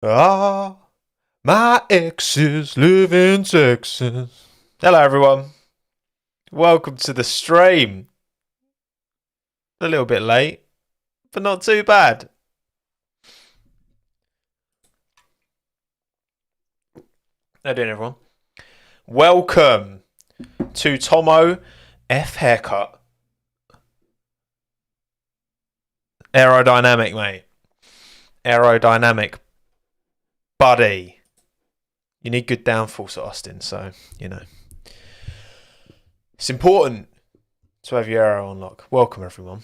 Ah, my exes live in Texas. Hello, everyone. Welcome to the stream. A little bit late, but not too bad. How you doing, everyone? Welcome to Tommo F Haircut. Aerodynamic, mate. Aerodynamic, buddy. You need good downforce at Austin, so, It's important to have your aero on lock. Welcome, everyone.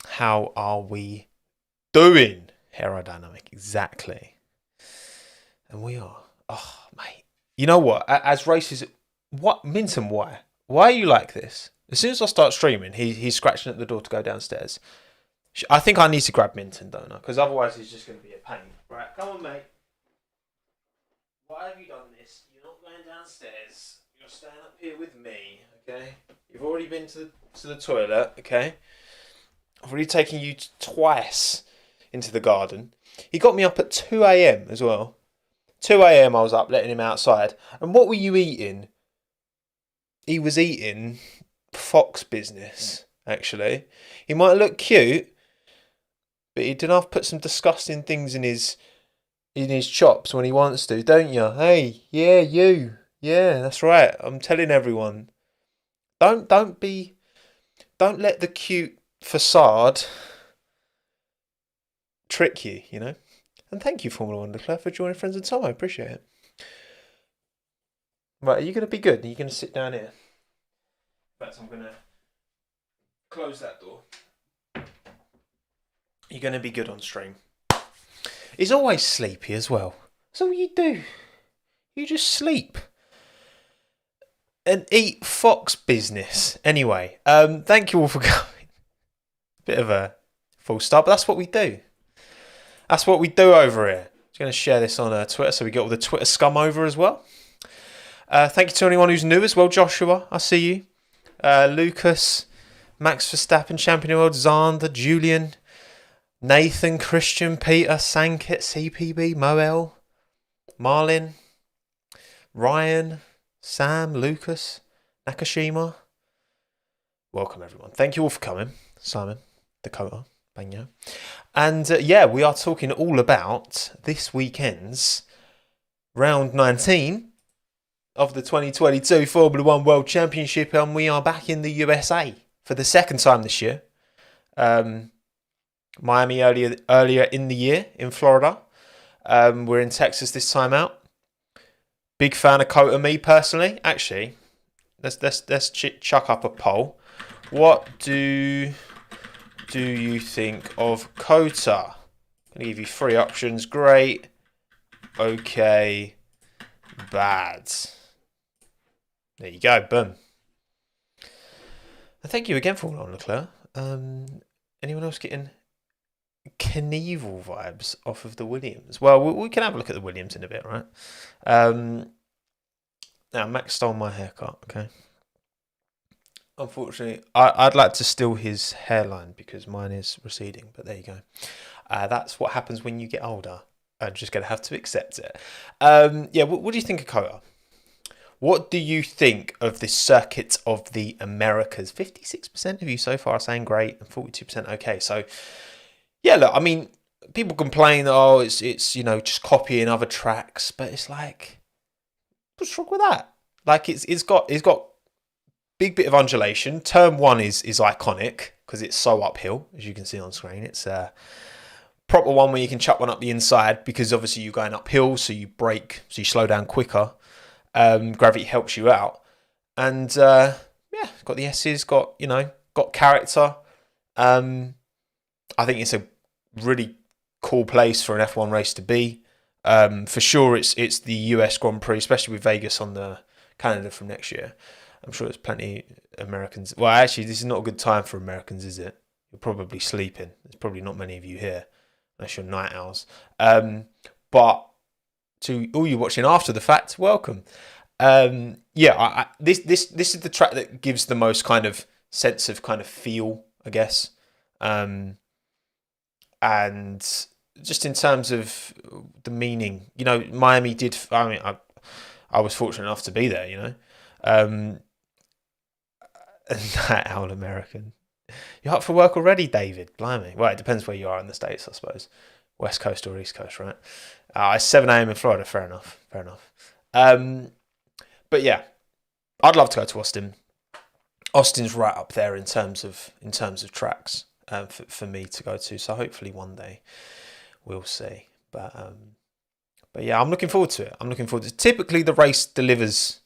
How are we doing? Aerodynamic, exactly. And we are. Oh, mate. You know what? As races, what Minton? Why? Why are you like this? As soon as I start streaming, he's scratching at the door to go downstairs. I think I need to grab Minton, don't I? Because otherwise, he's just going to be a pain. Right, come on, mate. Why have you done this? You're not going downstairs. You're staying up here with me. Okay. You've already been to the toilet. Okay. I've already taken you twice into the garden. He got me up at 2 a.m. as well. 2 a.m. I was up letting him outside. And what were you eating? He was eating fox business, actually. He might look cute, but he did have put some disgusting things in his chops when he wants to, don't you? Hey, yeah, you. Yeah, that's right. I'm telling everyone. Don't let the cute facade trick you, you know? And thank you, Formula One Leclerc, for joining Friends of Tom. I appreciate it. Right, are you going to be good? Are you going to sit down here? In fact, I'm going to close that door. You're going to be good on stream. He's always sleepy as well. That's all you do. You just sleep. And eat fox business. Anyway, thank you all for coming. Bit of a false start, but that's what we do. That's what we do over here. I'm going to share this on Twitter so we get all the Twitter scum over as well. Thank you to anyone who's new as well. Joshua, I see you. Lucas, Max Verstappen, Champion of the World, Zander, Julian, Nathan, Christian, Peter, Sankit, CPB, Moel, Marlin, Ryan, Sam, Lucas, Nakashima. Welcome, everyone. Thank you all for coming. Simon, Dakota, Banyo. And we are talking all about this weekend's round 19 of the 2022 Formula One World Championship, and we are back in the USA for the second time this year. Miami earlier in the year in Florida. We're in Texas this time out. Big fan of Cota, me personally. Actually, let's chuck up a poll. What do you think of Cota? I'm gonna give you three options: great, okay, bad. There you go. Boom. And thank you again for all on Leclerc. Anyone else getting Knievel vibes off of the Williams? Well, we can have a look at the Williams in a bit, right? Now, Max stole my haircut, okay? Unfortunately, I'd like to steal his hairline because mine is receding, but there you go. That's what happens when you get older. I'm just going to have to accept it. What do you think of Cota? What do you think of this circuit of the Americas? 56% of you so far are saying great and 42% okay. So, yeah, look, I mean, people complain, it's just copying other tracks, but it's like, what's wrong with that? Like, it's got big bit of undulation. Turn one is iconic because it's so uphill, as you can see on screen. It's a proper one where you can chuck one up the inside because obviously you're going uphill, so you brake, so you slow down quicker. Gravity helps you out, and got the S's, got character. I think it's a really cool place for an F1 race to be. For sure, it's the US Grand Prix, especially with Vegas on the Canada from next year. I'm sure there's plenty of Americans. Well, actually, this is not a good time for Americans, is it? You're probably sleeping. There's probably not many of you here, unless you're night owls. But to all you watching after the fact, welcome. This is the track that gives the most kind of sense of kind of feel, I guess. And just in terms of the meaning, Miami did. I mean, I was fortunate enough to be there. And that old American. You're up for work already, David? Blimey. Well, it depends where you are in the States, I suppose. West Coast or East Coast, right? It's 7 a.m. in Florida. Fair enough. But yeah, I'd love to go to Austin. Austin's right up there in terms of tracks for me to go to. So hopefully one day we'll see. But yeah, I'm looking forward to it. Typically the race delivers.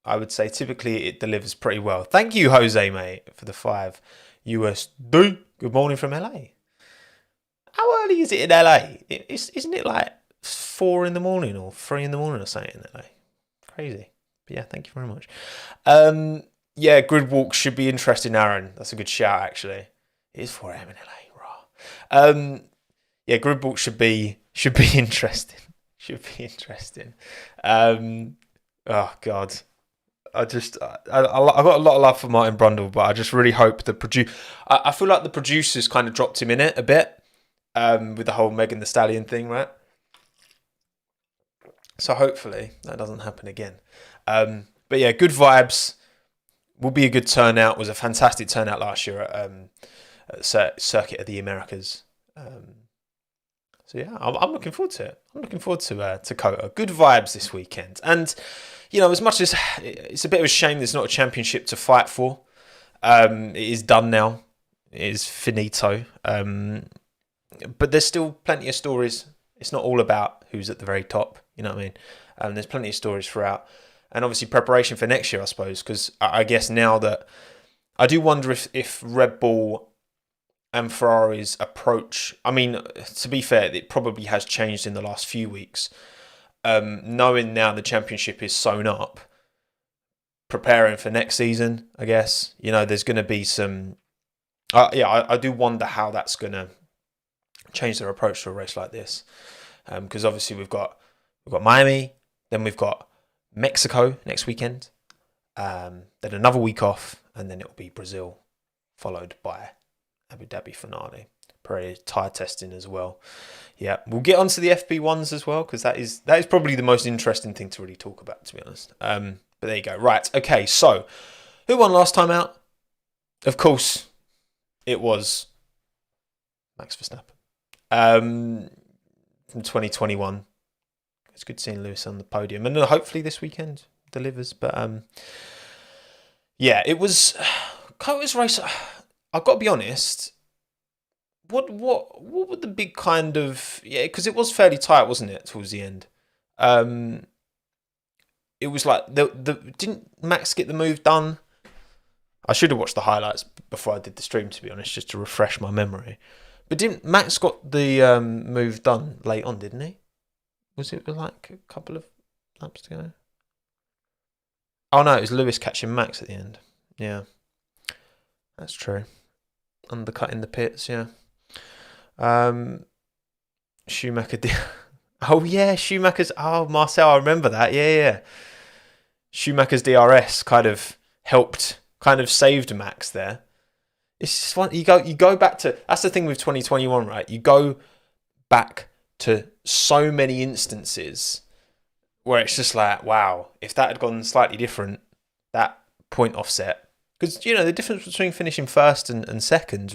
I would say typically it delivers pretty well. Thank you, Jose, mate, for the $5 USD. Good morning from LA. How early is it in LA? Isn't it like 4 in the morning or 3 in the morning or something in LA? Crazy. But yeah, thank you very much. Yeah, grid walk should be interesting, Aaron. That's a good shout, actually. It is 4 a.m. in LA. Raw. Yeah, grid walk should be interesting. Oh God. I got a lot of love for Martin Brundle, but I just really hope I feel like the producers kind of dropped him in it a bit with the whole Megan Thee Stallion thing, right? So hopefully that doesn't happen again. But yeah, good vibes. Will be a good turnout. Was a fantastic turnout last year at Circuit of the Americas. So yeah, I'm looking forward to it. I'm looking forward to COTA. Good vibes this weekend. And as much as it's a bit of a shame there's not a championship to fight for, it is done now. It is finito. But there's still plenty of stories. It's not all about who's at the very top. You know what I mean? There's plenty of stories throughout. And obviously preparation for next year, I suppose, because I guess now that I do wonder if Red Bull and Ferrari's approach, I mean, to be fair, it probably has changed in the last few weeks. Knowing now the championship is sewn up, preparing for next season, I guess, there's going to be some... I do wonder how that's going to change their approach to a race like this. Because obviously we've got Miami, then we've got Mexico next weekend, then another week off, and then it'll be Brazil, followed by Abu Dhabi finale. Probably tyre testing as well. Yeah, we'll get onto the FP1s as well, because that is probably the most interesting thing to really talk about, to be honest. But there you go. Right, okay, so who won last time out? Of course, it was Max Verstappen. From 2021. It's good seeing Lewis on the podium, and hopefully this weekend delivers. But yeah, it was COTA's race. I've got to be honest. What were the big kind of because it was fairly tight, wasn't it, towards the end? It was like didn't Max get the move done? I should have watched the highlights before I did the stream, to be honest, just to refresh my memory. But didn't Max got the move done late on, didn't he? Was it like a couple of laps to go? Oh no, it was Lewis catching Max at the end. Yeah, that's true. Undercutting the pits, yeah. Schumacher did. Oh yeah, Schumacher's. Oh, Marcel, I remember that. Yeah. Schumacher's DRS kind of saved Max there. It's just one. You go back to. That's the thing with 2021, right? You go back to so many instances where it's just like, wow, if that had gone slightly different, that point offset. Because, the difference between finishing first and second,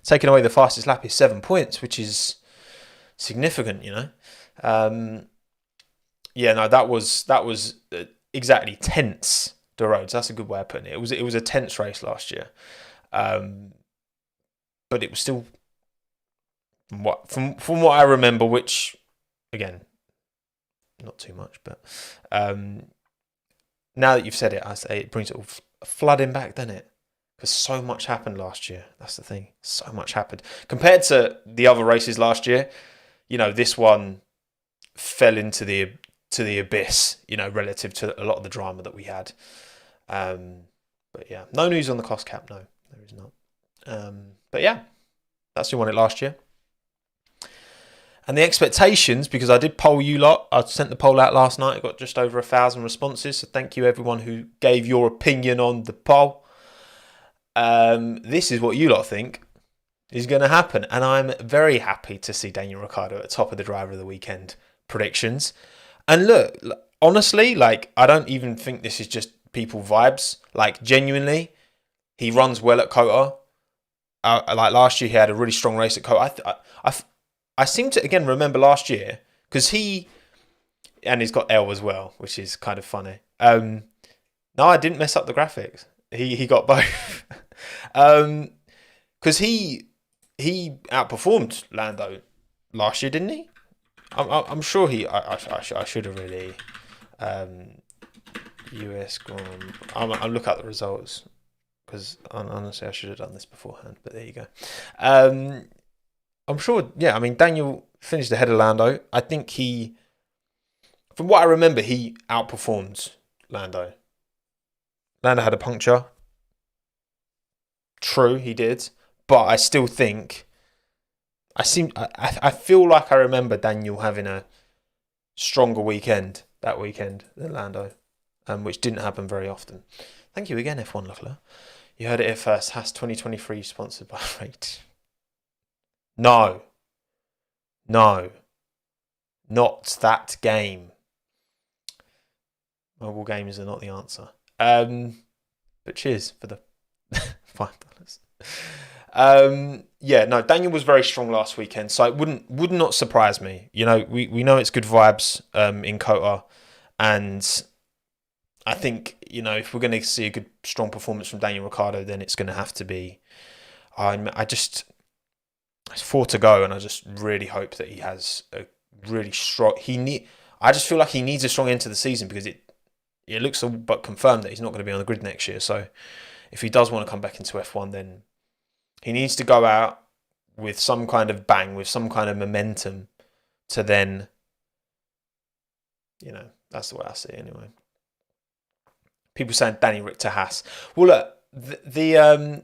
taking away the fastest lap, is 7 points, which is significant, that was exactly tense, the roads. That's a good way of putting it. It was a tense race last year. But it was still, from what I remember, which, again, not too much, but now that you've said it, I say it brings it all flooding back, doesn't it? Because so much happened last year. That's the thing. So much happened. Compared to the other races last year, this one fell into the abyss, relative to a lot of the drama that we had. But yeah, no news on the cost cap. No, there is not. But yeah, that's who won it last year. And the expectations, because I did poll you lot. I sent the poll out last night. I got just over 1,000 responses. So thank you everyone who gave your opinion on the poll. This is what you lot think. is going to happen. And I'm very happy to see Daniel Ricciardo at the top of the driver of the weekend predictions. And look, honestly, like, I don't even think this is just people vibes. Like, genuinely, he runs well at Kota. Like last year, he had a really strong race at Kota. I seem to, again, remember last year, because and he's got L as well, which is kind of funny. No, I didn't mess up the graphics. He got both. Because he outperformed Lando last year, didn't he? I'm sure he. I should have really. US Grand. I'll look at the results because honestly I should have done this beforehand. But there you go. I'm sure. Yeah, I mean Daniel finished ahead of Lando. I think from what I remember, he outperformed Lando. Lando had a puncture. True, he did, but I still think. I feel like I remember Daniel having a stronger weekend that weekend than Lando, which didn't happen very often. Thank you again, F1 Luckler. You heard it here first. Haas 2023 sponsored by Rate. No, not that game. Mobile games are not the answer. But cheers for the $5. Yeah, no, Daniel was very strong last weekend, so it would not surprise me. You know, we know it's good vibes in Kota, and I think, you know, if we're going to see a good strong performance from Daniel Ricciardo, then it's going to have to be. It's 4 to go, and I just really hope that he has a really strong. I just feel like he needs a strong end to the season because it looks but confirmed that he's not going to be on the grid next year. So if he does want to come back into F1, then he needs to go out with some kind of bang, with some kind of momentum to then, you know, that's the way I see it anyway. People saying Danny Rick to Haas. Well, look, there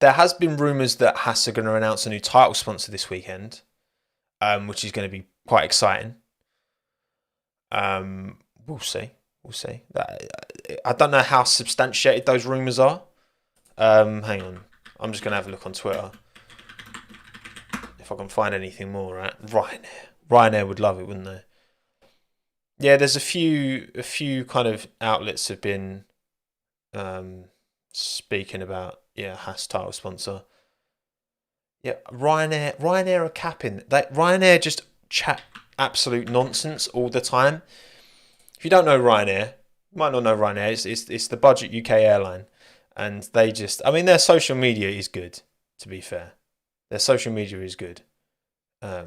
has been rumours that Haas are going to announce a new title sponsor this weekend, which is going to be quite exciting. We'll see. I don't know how substantiated those rumours are. Hang on. I'm just going to have a look on Twitter. If I can find anything more, right? Ryanair would love it, wouldn't they? Yeah, there's a few kind of outlets have been speaking about, Haas title sponsor. Yeah, Ryanair are capping. Ryanair just chat absolute nonsense all the time. If you don't know Ryanair, you might not know Ryanair. It's the budget UK airline. And they just, I mean, their social media is good, to be fair. Their social media is good. Look,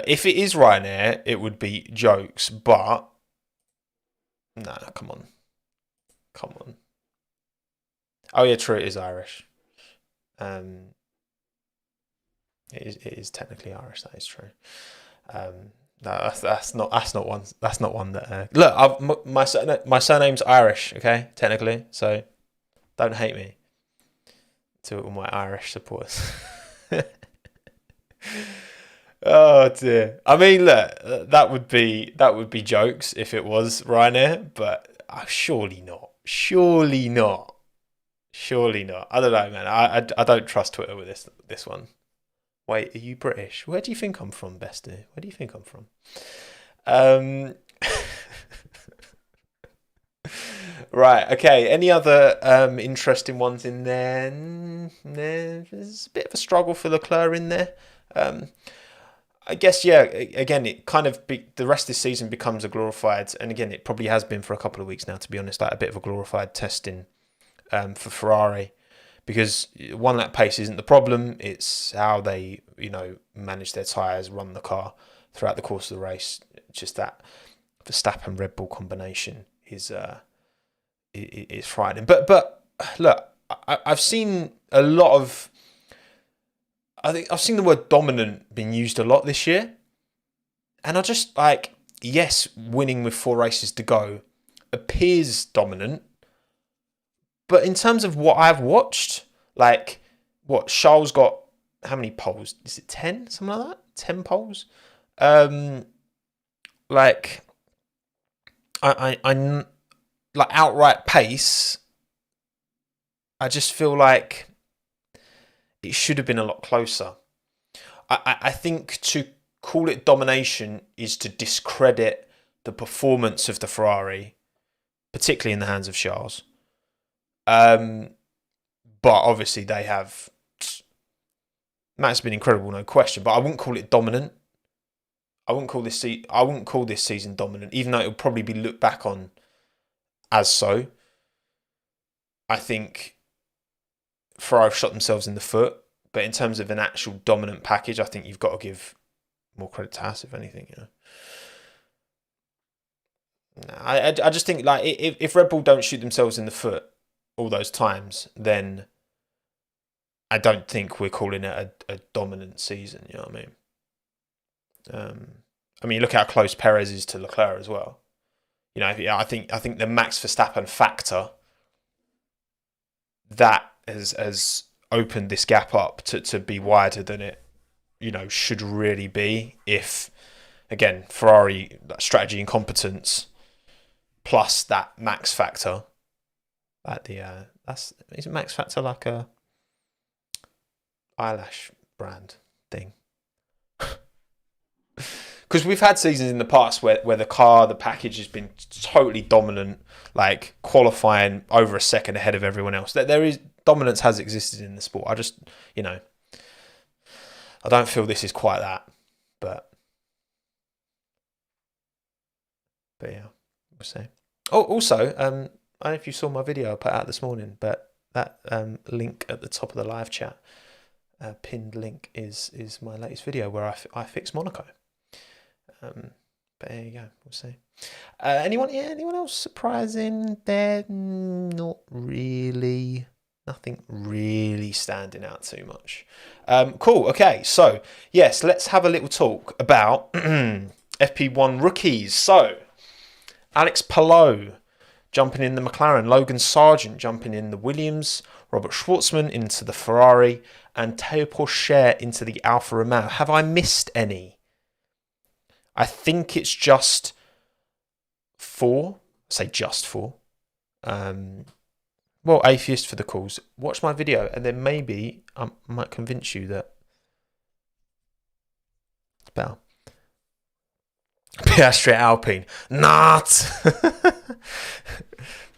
if it is Ryanair, it would be jokes, but no, come on. Oh yeah, true, it is Irish. It is technically Irish. That is true. No, that's not one that. Look, my surname's Irish. Okay, technically, so don't hate me. To all my Irish supporters. Oh dear. I mean, look, that would be jokes if it was Ryanair, but surely not. Surely not. I don't know, man. I don't trust Twitter with this one. Wait, are you British? Where do you think I'm from, Bestie? Where do you think I'm from? Right, okay. Any other interesting ones in there? There's a bit of a struggle for Leclerc in there. I guess, yeah, again, it kind of the rest of this season becomes a glorified, and again, it probably has been for a couple of weeks now, to be honest, like a bit of a glorified testing for Ferrari. Because one lap pace isn't the problem, it's how they, manage their tyres, run the car throughout the course of the race. Just that Verstappen Red Bull combination is frightening. But look, I've seen a lot of. I think I've seen the word dominant being used a lot this year, and I just yes, winning with 4 races to go appears dominant. But in terms of what I've watched, Charles got how many poles? Is it 10? Something like that? 10 poles? I outright pace, I just feel like it should have been a lot closer. I think to call it domination is to discredit the performance of the Ferrari, particularly in the hands of Charles. But obviously they have. Matt's been incredible, no question. But I wouldn't call it dominant. I wouldn't call this season dominant, even though it will probably be looked back on as so. I think Ferrari have shot themselves in the foot. But in terms of an actual dominant package, I think you've got to give more credit to Haas, if anything. No, I just think like if Red Bull don't shoot themselves in the foot all those times, then I don't think we're calling it a dominant season. You know what I mean? Look how close Perez is to Leclerc as well. I think the Max Verstappen factor that has opened this gap up to be wider than it, should really be. If again Ferrari strategy and competence plus that Max factor, is Max factor like a eyelash brand thing? Because we've had seasons in the past where the package has been totally dominant, like qualifying over a second ahead of everyone else. Dominance has existed in the sport. I just, I don't feel this is quite that. But yeah, we'll see. Oh, also, I don't know if you saw my video I put out this morning, but that link at the top of the live chat, pinned link, is my latest video where I fix Monaco. But there you go. We'll see. Anyone else surprising there? Not really. Nothing really standing out too much. Cool. Okay. So yes, let's have a little talk about FP1 rookies. So Alex Palou jumping in the McLaren, Logan Sargent jumping in the Williams, Robert Schwartzman into the Ferrari, and Théo Pourchaire into the Alfa Romeo. Have I missed any? I think it's just 4. I say just 4. Well, atheist for the cause. Watch my video and then maybe I might convince you that it's better. Piastri Alpine. Not!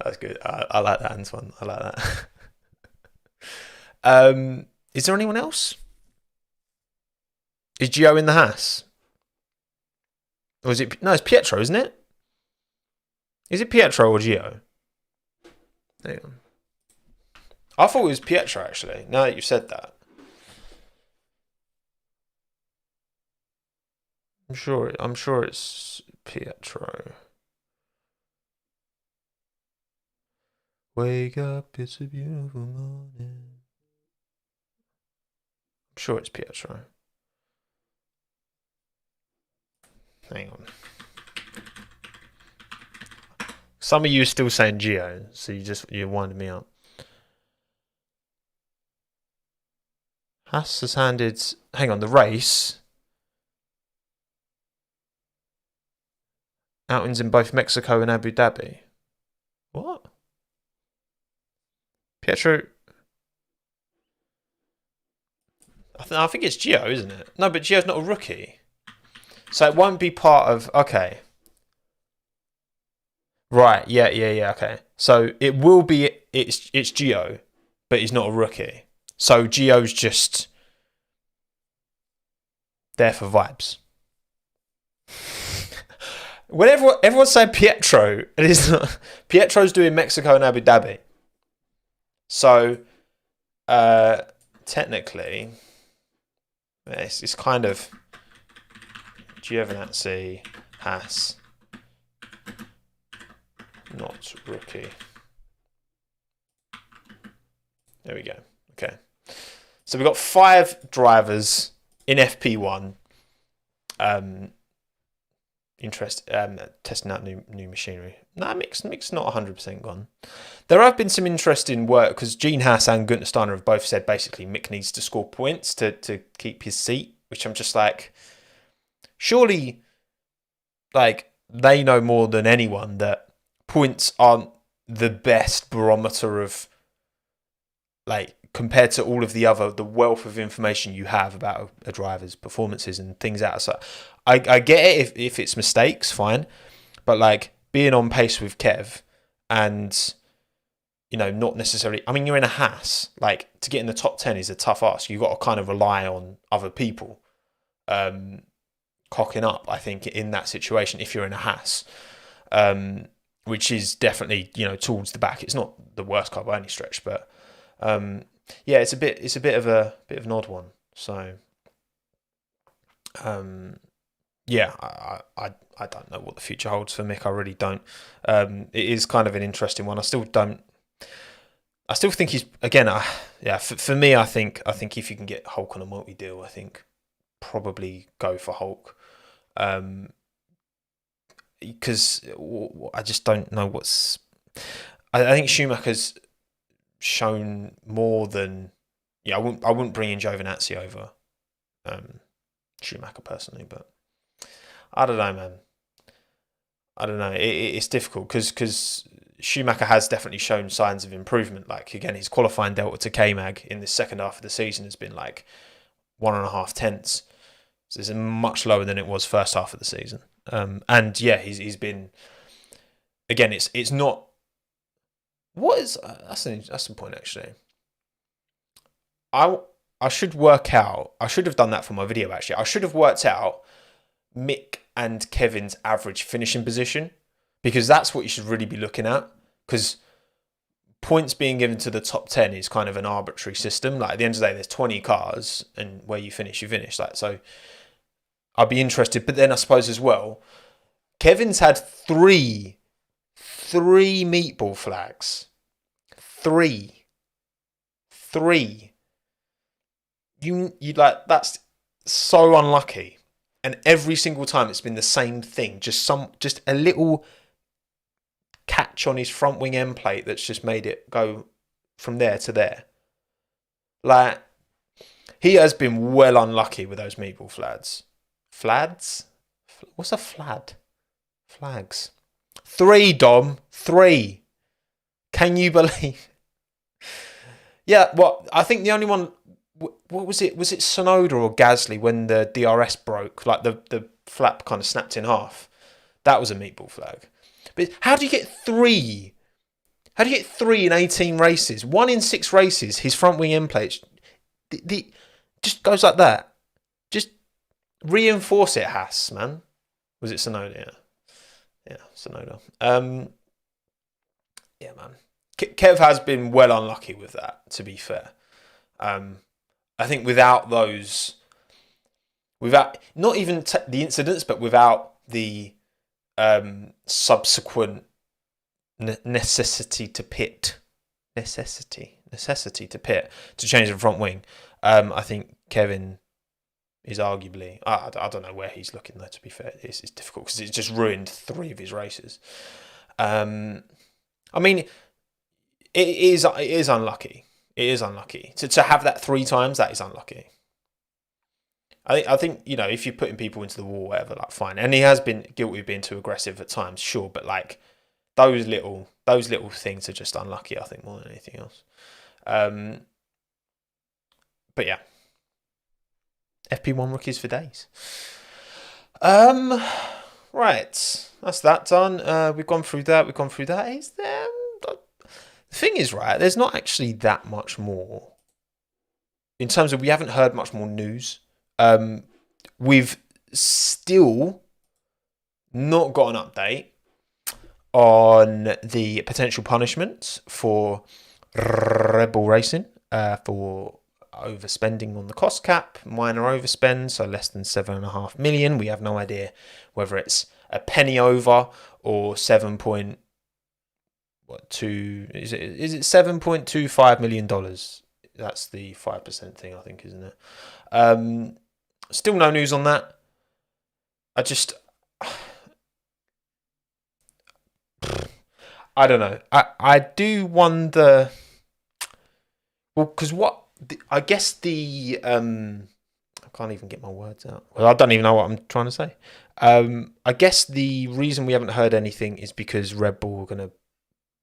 That's good. I like that, Antoine. I like that. Is there anyone else? Is Gio in the Haas? Or is it... No, it's Pietro, isn't it? Is it Pietro or Gio? Hang on. I thought it was Pietro, actually, now that you've said that. I'm sure it's Pietro. Wake up, it's a beautiful morning. I'm sure it's Pietro. Hang on. Some of you are still saying Gio, so you winded me up. Haas has handed... Hang on, the race... Outings in both Mexico and Abu Dhabi. What? Pietro... I think it's Gio, isn't it? No, but Gio's not a rookie. So it won't be part of... Okay. Right, yeah, okay. So it will be... It's Gio, but he's not a rookie. So Gio's just... there for vibes. Whenever everyone's saying Pietro, it is not. Pietro's doing Mexico and Abu Dhabi. So, technically, it's kind of Giovinazzi, Haas, not rookie. There we go. Okay. So we've got 5 drivers in FP1. Testing out new machinery. No, Mick's not 100% gone. There have been some interesting work because Gene Haas and Günther Steiner have both said basically Mick needs to score points to keep his seat, which I'm just like, surely, like, they know more than anyone that points aren't the best barometer of like compared to all of the wealth of information you have about a driver's performances and things outside. I get it if it's mistakes, fine, but like being on pace with Kev and not necessarily. I mean, you're in a Haas. Like to get in the top 10 is a tough ask. You've got to kind of rely on other people cocking up. I think in that situation, if you're in a Haas, which is definitely towards the back. It's not the worst car by any stretch, but yeah, it's a bit of an odd one. So yeah, I don't know what the future holds for Mick. I really don't. It is kind of an interesting one. I still think he's again. For me, I think if you can get Hulk on a multi deal, I think probably go for Hulk. Because I just don't know what's. I think Schumacher's shown more than. Yeah, I wouldn't bring in Giovinazzi over Schumacher personally, but I don't know, man. I don't know. It's difficult because Schumacher has definitely shown signs of improvement. Like again, his qualifying delta to K-Mag in the second half of the season has been like 1.5 tenths. So it's much lower than it was first half of the season. And yeah, he's been. Again, it's not. What is that's the point actually. I should work out. I should have done that for my video actually. I should have worked out Mick and Kevin's average finishing position, because that's what you should really be looking at. Because points being given to the top 10 is kind of an arbitrary system. Like at the end of the day, there's 20 cars, and where you finish, you finish. Like so, I'd be interested. But then I suppose as well, Kevin's had three meatball flags. Three. You like that's so unlucky. And every single time it's been the same thing. Just a little catch on his front wing end plate that's just made it go from there to there. Like, he has been well unlucky with those meatball flads. Flads? What's a flad? Flags. 3, Dom. 3. Can you believe? Yeah, well, I think the only one. What was it? Was it Sonoda or Gasly when the DRS broke? Like the flap kind of snapped in half. That was a meatball flag. But how do you get 3? How do you get 3 in 18 races? 1 in 6 races, his front wing end plate just goes like that. Just reinforce it, Haas, man. Was it Sonoda? Yeah, Sonoda. Yeah, man. Kev has been well unlucky with that, to be fair. I think without not even the incidents, but without the subsequent necessity to pit to change the front wing, I think Kevin is arguably. I don't know where he's looking though. To be fair, it's difficult because it's just ruined 3 of his races. I mean, it is unlucky. It is unlucky to have that 3 times. That is unlucky. I think if you're putting people into the wall, whatever, like fine. And he has been guilty of being too aggressive at times, sure. But like those little things are just unlucky. I think more than anything else. But yeah, FP1 rookies for days. Right, that's that done. We've gone through that. Is there? The thing is, right, there's not actually that much more. In terms of, we haven't heard much more news. We've still not got an update on the potential punishments for Red Bull Racing for overspending on the cost cap, minor overspend, so less than 7.5 million. We have no idea whether it's a penny over or 7.2 is it $7.25 million? That's the 5% thing, I think, isn't it? Still no news on that. I don't know. I do wonder. Well, because I guess I can't even get my words out. Well, I don't even know what I'm trying to say. I guess the reason we haven't heard anything is because Red Bull are going to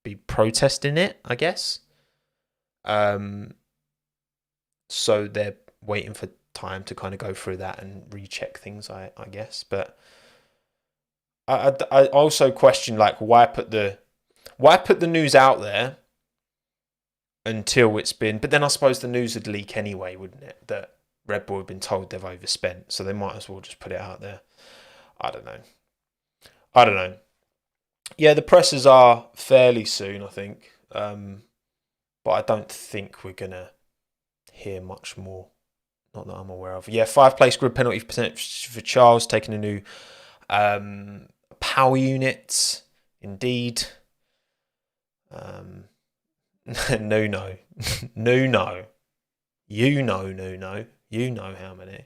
be protesting it, I guess. So they're waiting for time to kind of go through that and recheck things, I guess. But I also question, like, why put the news out there until it's been. But then I suppose the news would leak anyway, wouldn't it? That Red Bull have been told they've overspent, so they might as well just put it out there. I don't know. Yeah, the presses are fairly soon, I think. But I don't think we're gonna hear much more. Not that I'm aware of. Yeah, 5-place grid penalty for Charles, taking a new power unit. Indeed. No. You know how many.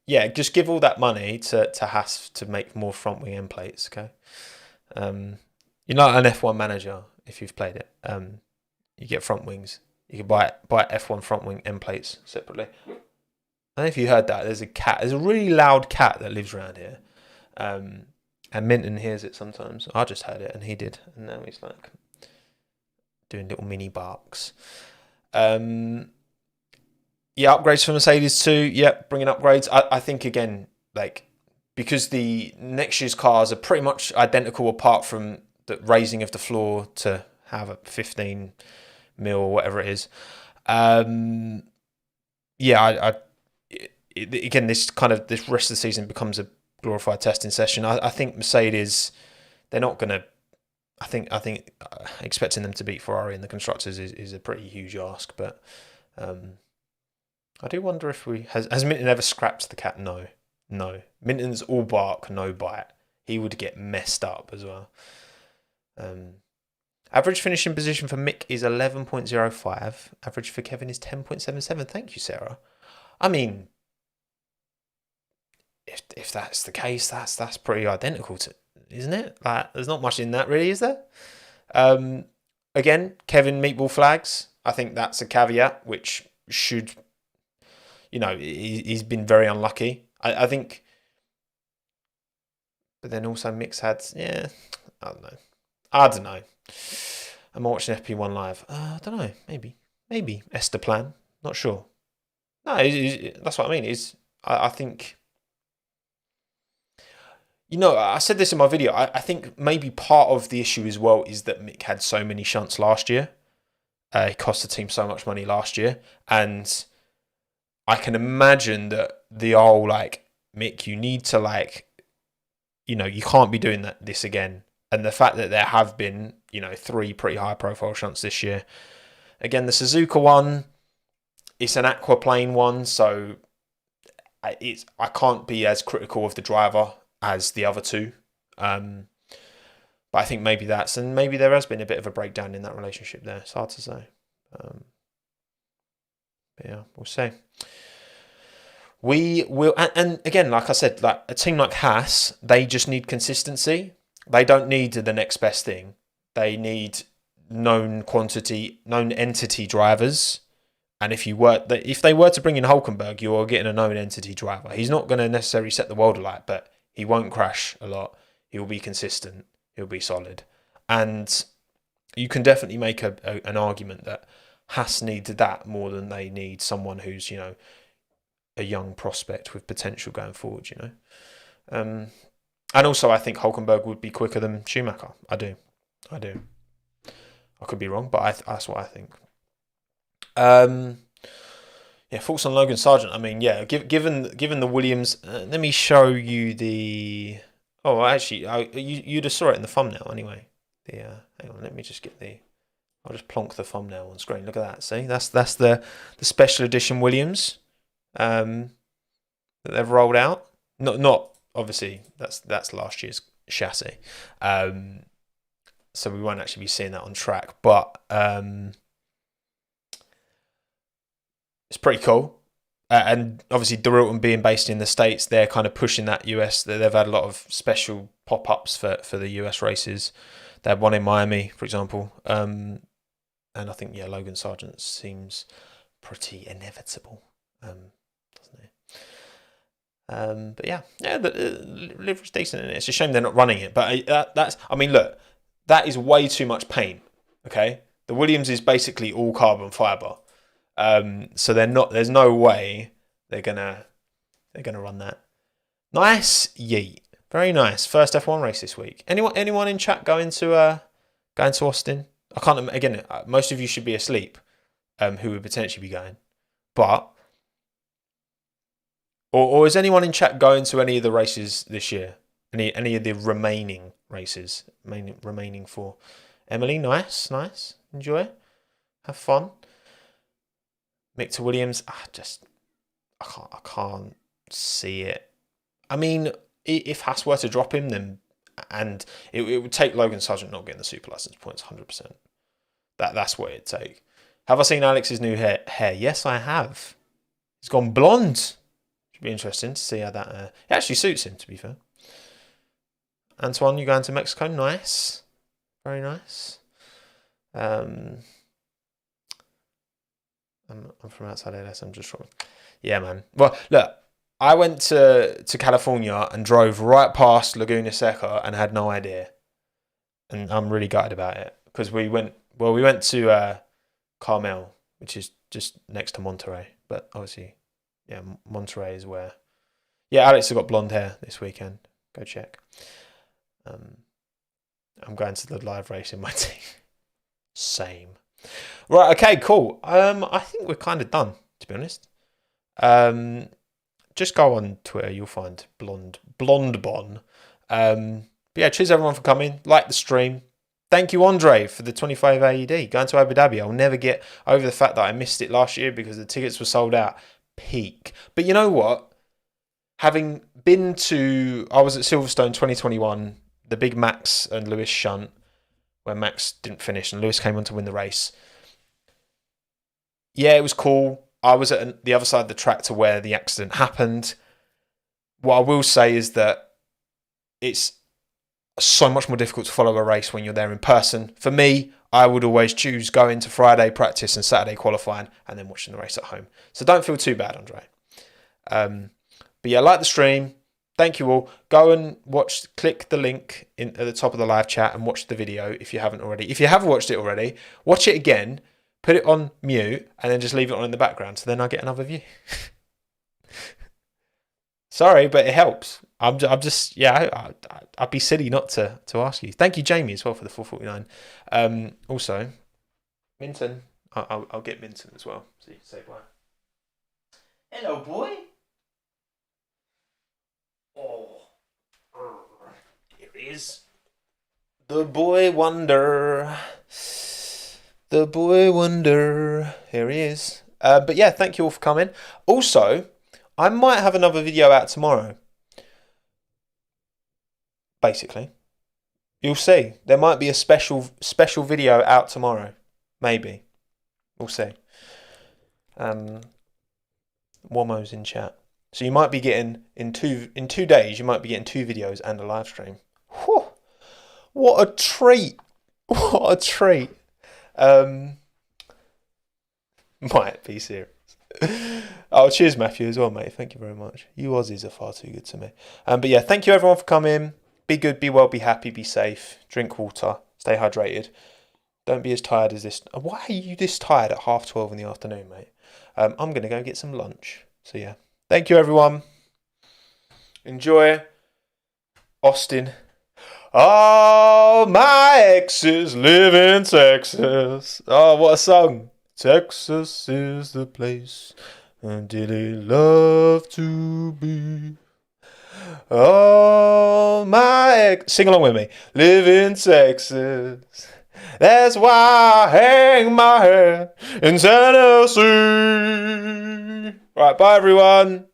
Yeah, just give all that money to Haas to make more front wing end plates, okay? You're not an F1 manager if you've played it. You get front wings. You can buy F1 front wing end plates separately. I don't know if you heard that. There's a cat. There's a really loud cat that lives around here. And Minton hears it sometimes. I just heard it and he did. And now he's like doing little mini barks. Yeah, upgrades for Mercedes too. Yeah, bringing upgrades. I think, again, like, because the next year's cars are pretty much identical apart from the raising of the floor to have a 15 mil or whatever it is. Yeah, again, this rest of the season becomes a glorified testing session. I think Mercedes, they're not going to. I think expecting them to beat Ferrari in the constructors is a pretty huge ask. But I do wonder if has Minton ever scrapped the cat? No. Minton's all bark, no bite. He would get messed up as well. Average finishing position for Mick is 11.05. Average for Kevin is 10.77. Thank you, Sarah. I mean, if that's the case, that's pretty identical to, isn't it? Like, there's not much in that, really, is there? Again, Kevin meatball flags. I think that's a caveat, which should, he's been very unlucky. I think, but then also Mick's had, I don't know. Am I watching FP1 live? I don't know. Maybe Esther Plan. Not sure. No, that's what I mean. I think. I said this in my video. I think maybe part of the issue as well is that Mick had so many shunts last year. It cost the team so much money last year, and I can imagine that the old, like, Mick, you need to, you can't be doing this again. And the fact that there have been, 3 pretty high profile shunts this year. Again, the Suzuka one, it's an aquaplane one, so I can't be as critical of the driver as the other two. But I think maybe maybe there has been a bit of a breakdown in that relationship there. It's hard to say. But yeah, we'll see. We will, and again, like I said, like a team like Haas, they just need consistency. They don't need the next best thing. They need known entity drivers. And if they were to bring in Hulkenberg, you're getting a known entity driver. He's not going to necessarily set the world alight, but he won't crash a lot. He'll be consistent. He'll be solid. And you can definitely make an argument that Haas needs that more than they need someone who's, a young prospect with potential going forward, And also, I think Hulkenberg would be quicker than Schumacher. I do. I could be wrong, but that's what I think. Yeah, thoughts on Logan Sargent. I mean, yeah, given the Williams, let me show you the. Oh, actually, you just saw it in the thumbnail anyway. Hang on, let me just get the. I'll just plonk the thumbnail on screen. Look at that. See, that's the special edition Williams, that they've rolled out. Not obviously that's last year's chassis. So we won't actually be seeing that on track, but it's pretty cool. And obviously, Dorilton being based in the States, they're kind of pushing that US. They've had a lot of special pop-ups for the US races. They had one in Miami, for example. And I think, Logan Sargent seems pretty inevitable, doesn't he? But yeah, the livery's decent in it. It's a shame they're not running it. But look, that is way too much paint. Okay, The Williams is basically all carbon fiber. So there's no way they're gonna run that. Nice yeet. Very nice. First F1 race this week. Anyone in chat going to Austin? I can't, again, most of you should be asleep, who would potentially be going. But or is anyone in chat going to any of the races this year? Any of the remaining races? Remaining for Emily, nice. Enjoy. Have fun. Mick to Williams, I can't see it. I mean, if Haas were to drop him, then and it would take Logan Sargent not getting the super license points 100%. That's what it'd take. Have I seen Alex's new hair? Yes, I have. He's gone blonde. Should be interesting to see how that. It actually suits him, to be fair. Antoine, you going to Mexico? Nice, very nice. I'm from outside LS. I'm just from. Yeah, man. Well, look, I went to California and drove right past Laguna Seca and had no idea, and I'm really gutted about it because we went to Carmel, which is just next to Monterey, but obviously, yeah, Monterey is where. Yeah, Alex has got blonde hair this weekend. Go check. I'm going to the live race in my team. Same. Right, okay, cool. I think we're kind of done, to be honest. Just go on Twitter, you'll find Blonde Bon. But yeah, cheers everyone for coming. Like the stream. Thank you, Andre, for the 25 AED. Going to Abu Dhabi. I'll never get over the fact that I missed it last year because the tickets were sold out. Peak. But you know what? Having been to, I was at Silverstone 2021, the big Max and Lewis shunt, where Max didn't finish and Lewis came on to win the race. Yeah, it was cool. I was at the other side of the track to where the accident happened. What I will say is that it's so much more difficult to follow a race when you're there in person. For me, I would always choose going to Friday practice and Saturday qualifying and then watching the race at home. So don't feel too bad, Andre. But yeah, like the stream. Thank you all. Go and click the link at the top of the live chat and watch the video if you haven't already. If you have watched it already, watch it again, put it on mute, and then just leave it on in the background so then I get another view. Sorry, but it helps. I'm just, yeah, I'd be silly not to ask you. Thank you, Jamie, as well, for the 449. Also, Minton, I'll get Minton as well. So you can say bye. Hello, boy. Oh, here he is. The boy wonder. The boy wonder. Here he is. But yeah, thank you all for coming. Also, I might have another video out tomorrow. Basically, you'll see. There might be a special video out tomorrow. Maybe. We'll see. Womo's in chat. So you might be getting in 2 days. You might be getting 2 videos and a live stream. Whew. What a treat! What a treat! Might be serious. Oh, cheers, Matthew, as well, mate. Thank you very much. You Aussies are far too good to me. But yeah, thank you everyone for coming. Be good, be well, be happy, be safe. Drink water. Stay hydrated. Don't be as tired as this. Why are you this tired at 12:30 in the afternoon, mate? I'm going to go get some lunch. So yeah. Thank you, everyone. Enjoy Austin. All my exes live in Texas. Oh, what a song. Texas is the place I dearly love to be. Oh, sing along with me. Live in Texas. That's why I hang my head in Tennessee. Right, bye everyone.